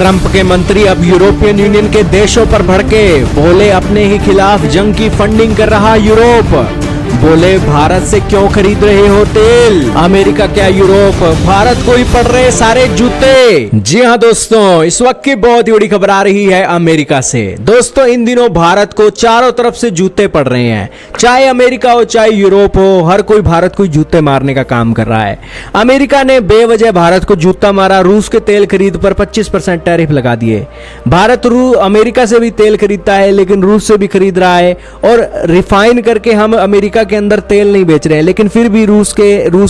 Trump के मंत्री अब यूरोपियन यूनियन के देशों पर भड़के, बोले अपने ही खिलाफ जंग की फंडिंग कर रहा यूरोप। बोले भारत से क्यों खरीद रहे हो तेल, अमेरिका क्या यूरोप, भारत को ही पड़ रहे सारे जूते। जी हाँ दोस्तों, इस वक्त की बहुत ही बड़ी खबर आ रही है अमेरिका से। दोस्तों इन दिनों भारत को चारों तरफ से जूते पड़ रहे हैं, चाहे अमेरिका हो चाहे यूरोप हो, हर कोई भारत को जूते मारने का काम कर रहा है। अमेरिका ने बेवजह भारत को जूता मारा, रूस के तेल खरीद पर 25% टैरिफ लगा दिए। भारत अमेरिका से भी तेल खरीदता है, लेकिन रूस से भी खरीद रहा है, और रिफाइन करके हम अमेरिका के अंदर तेल नहीं बेच रहे हैं, लेकिन फिर भी रूस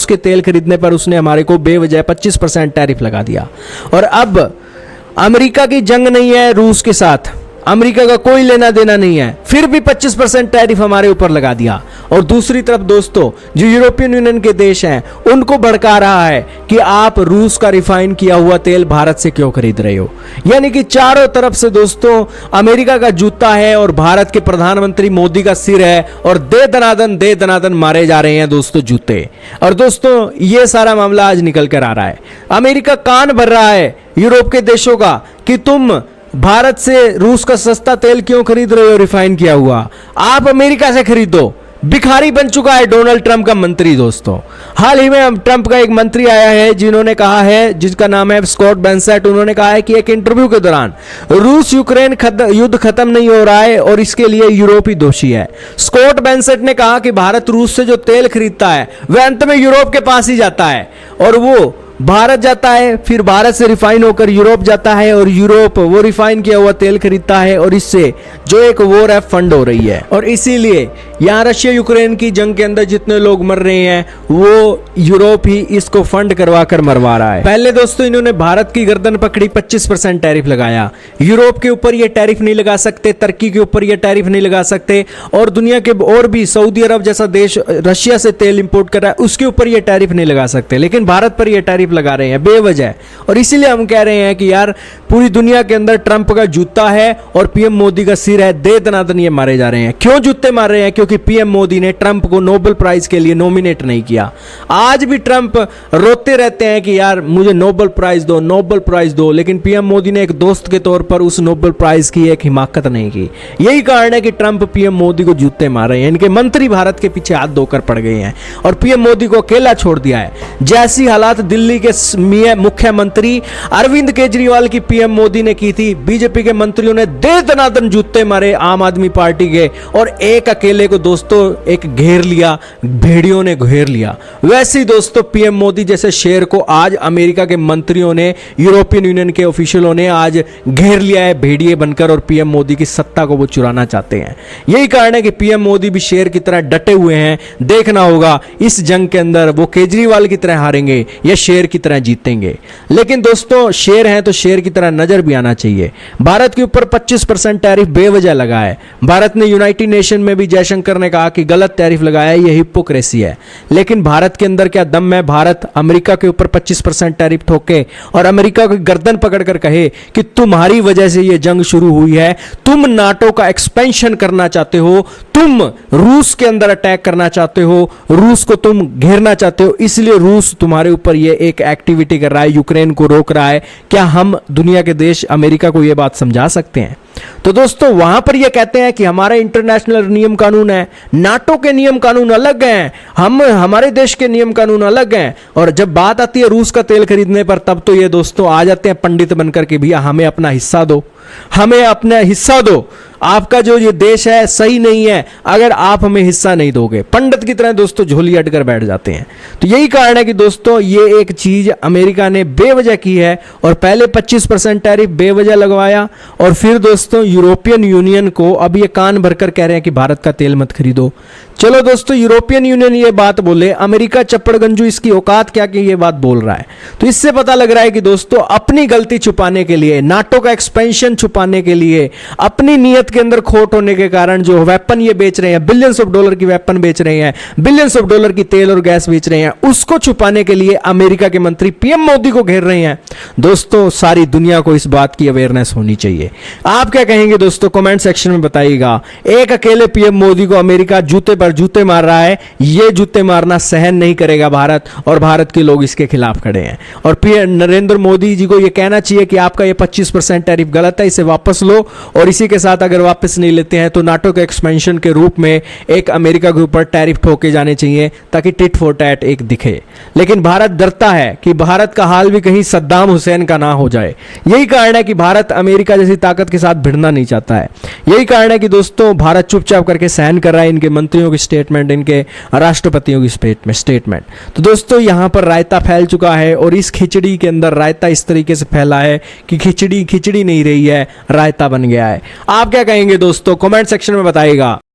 के तेल खरीदने पर उसने हमारे को बेवजह 25% टैरिफ लगा दिया। और अब अमेरिका की जंग नहीं है रूस के साथ, अमेरिका का कोई लेना देना नहीं है, फिर भी 25% टैरिफ हमारे ऊपर लगा दिया। और दूसरी तरफ दोस्तों जो यूरोपियन यूनियन के देश हैं उनको भड़का रहा है कि आप रूस का रिफाइन किया हुआ तेल भारत से क्यों खरीद रहे हो। यानी कि चारों तरफ से दोस्तों अमेरिका का जूता है और भारत के प्रधानमंत्री मोदी का सिर है, और दे दनादन मारे जा रहे हैं दोस्तों जूते। और दोस्तों ये सारा मामला आज निकल कर आ रहा है, अमेरिका कान भर रहा है यूरोप के देशों का कि तुम भारत से रूस का सस्ता तेल क्यों खरीद रहे हो रिफाइन किया हुआ, आप अमेरिका से खरीदो। भिखारी बन चुका है डोनाल्ड ट्रंप का मंत्री। दोस्तों हाल ही में ट्रंप का एक मंत्री आया है जिन्होंने कहा है, जिसका नाम है स्कॉट बेंसेट, उन्होंने कहा है कि एक इंटरव्यू के दौरान रूस यूक्रेन युद्ध खत्म नहीं हो रहा है और इसके लिए यूरोप ही दोषी है। स्कॉट बेंसेट ने कहा कि भारत रूस से जो तेल खरीदता है वह अंत में यूरोप के पास ही जाता है, और वो भारत जाता है, फिर भारत से रिफाइन होकर यूरोप जाता है, और यूरोप वो रिफाइन किया हुआ तेल खरीदता है, और इससे जो एक वॉर है फंड हो रही है। और इसीलिए यहाँ रशिया यूक्रेन की जंग के अंदर जितने लोग मर रहे हैं वो यूरोप ही इसको फंड करवा कर मरवा रहा है। पहले दोस्तों इन्होंने भारत की गर्दन पकड़ी, 25% टैरिफ लगाया। यूरोप के ऊपर ये टैरिफ नहीं लगा सकते, तुर्की के ऊपर ये टैरिफ नहीं लगा सकते, और दुनिया के और भी सऊदी अरब जैसा देश रशिया से तेल इंपोर्ट कर रहा है उसके ऊपर ये टैरिफ नहीं लगा सकते, लेकिन भारत पर ये टैरिफ लगा रहे हैं बेवजह। और इसीलिए हम कह रहे हैं कि यार पूरी दुनिया के अंदर ट्रंप का जूता है और पीएम मोदी का सिर है, दे दनादन ये मारे जा रहे हैं। क्यों जूते मार रहे हैं? क्योंकि पीएम मोदी ने ट्रंप को नोबेल प्राइज के लिए नॉमिनेट नहीं किया। आज भी ट्रंप रोते रहते हैं कि यार मुझे नोबेल प्राइज दो, नोबेल प्राइज दो, लेकिन पीएम मोदी ने एक दोस्त के तौर पर उस नोबेल प्राइज की एक हिमाकत नहीं की। यही कारण है कि ट्रंप पीएम मोदी को जूते मार रहे हैं। इनके मंत्री भारत के पीछे हाथ धोकर पड़ गए हैं और पीएम मोदी को अकेला छोड़ दिया है। जैसी हालात दिल्ली के मुख्यमंत्री अरविंद केजरीवाल की पीएम मोदी ने की थी, बीजेपी के मंत्रियों ने दे दनादन जूते मारे आम आदमी पार्टी के, और एक अकेले को दोस्तों एक घेर लिया, भेड़ियों ने घेर लिया। वैसे ही दोस्तों पीएम मोदी जैसे शेर को आज अमेरिका के मंत्रियों ने, यूरोपियन यूनियन के ऑफिशियलों ने आज घेर लिया है भेड़िए बनकर, और पीएम मोदी की सत्ता को वो चुराना चाहते हैं। यही कारण है कि पीएम मोदी भी शेर की तरह डटे हुए हैं। देखना होगा इस जंग के अंदर वो केजरीवाल की तरह हारेंगे या शेर की तरह जीतेंगे। लेकिन दोस्तों शेर हैं तो शेर की तरह नजर भी आना चाहिए। भारत के ऊपर 25% टैरिफ बेवजह लगा है। भारत ने यूनाइटेड नेशन में भी जयशंकर ने कहा कि गलत टैरिफ लगाया है, ये हिपोक्रेसी है। लेकिन भारत के अंदर क्या दम है? भारत अमेरिका के ऊपर 25% टैरिफ ठोके और अमेरिका की गर्दन पकड़कर कहे कि तुम्हारी वजह से ये जंग शुरू हुई है, तुम नाटो का एक्सपेंशन करना चाहते हो, तुम रूस के अंदर अटैक करना चाहते हो, रूस को तुम घेरना चाहते हो, इसलिए रूस तुम्हारे ऊपर ये एक एक्टिविटी कर रहा है, यूक्रेन को रोक रहा है। क्या हम दुनिया के देश अमेरिका को यह बात समझा सकते हैं? तो दोस्तों वहां पर यह कहते हैं कि हमारा इंटरनेशनल नियम कानून है, नाटो के नियम कानून अलग हैं, हमारे देश के नियम कानून अलग हैं, और जब बात आती है रूस का तेल खरीदने पर तब तो ये दोस्तों आ जाते हैं पंडित बनकर के, भैया हमें अपना हिस्सा दो, हमें अपना हिस्सा दो, आपका जो ये देश है सही नहीं है अगर आप हमें हिस्सा नहीं दोगे। पंडित की तरह दोस्तों झोली अटकर बैठ जाते हैं। तो यही कारण है कि दोस्तों ये एक चीज अमेरिका ने बेवजह की है, और पहले 25% टैरिफ बेवजह लगवाया, और फिर दोस्तों यूरोपियन यूनियन को अब ये कान भरकर कह रहे हैं कि भारत का तेल मत खरीदो। चलो दोस्तों यूरोपियन यूनियन ये बात बोले, अमेरिका चप्पड़गंजू इसकी औकात क्या कि ये बात बोल रहा है। तो इससे पता लग रहा है कि दोस्तों अपनी गलती छुपाने के लिए, नाटो का एक्सपेंशन छुपाने के लिए, अपनी नीयत के अंदर खोट होने के कारण जो वेपन ये बेच रहे हैं, बिलियंस ऑफ डॉलर की वेपन बेच रहे हैं, बिलियंस ऑफ डॉलर की तेल और गैस बेच रहे हैं, उसको छुपाने के लिए अमेरिका के मंत्री पीएम मोदी को घेर रहे हैं। दोस्तों सारी दुनिया को इस बात की अवेयरनेस होनी चाहिए। आप आप क्या कहेंगे दोस्तों, कमेंट सेक्शन में बताइएगा। एक अकेले पीएम मोदी को अमेरिका जूते पर जूते मार रहा है, ये जूते मारना सहन नहीं करेगा भारत, और भारत के लोग इसके खिलाफ खड़े हैं। और पीएम नरेंद्र मोदी जी को यह कहना चाहिए कि आपका ये 25% टैरिफ गलत है, इसे वापस लो, और इसी के साथ अगर वापस नहीं लेते हैं तो नाटो के एक्सपेंशन के रूप में एक अमेरिका के ऊपर टैरिफ ठोके जाने चाहिए, ताकि टिट फॉर टैट एक दिखे। लेकिन भारत डरता है कि भारत का हाल भी कहीं सद्दाम हुसैन का ना हो जाए। यही कारण है कि भारत अमेरिका जैसी ताकत के साथ भिड़ना नहीं चाहता है। यही कारण है कि दोस्तों भारत चुपचाप करके सहन कर रहा है इनके मंत्रियों की स्टेटमेंट, इनके राष्ट्रपतियों की स्टेटमेंट। तो दोस्तों यहां पर रायता फैल चुका है, और इस खिचड़ी के अंदर रायता इस तरीके से फैला है कि खिचड़ी खिचड़ी नहीं रही है, रायता बन गया है। आप क्या कहेंगे दोस्तों, कमेंट सेक्शन में बताइएगा।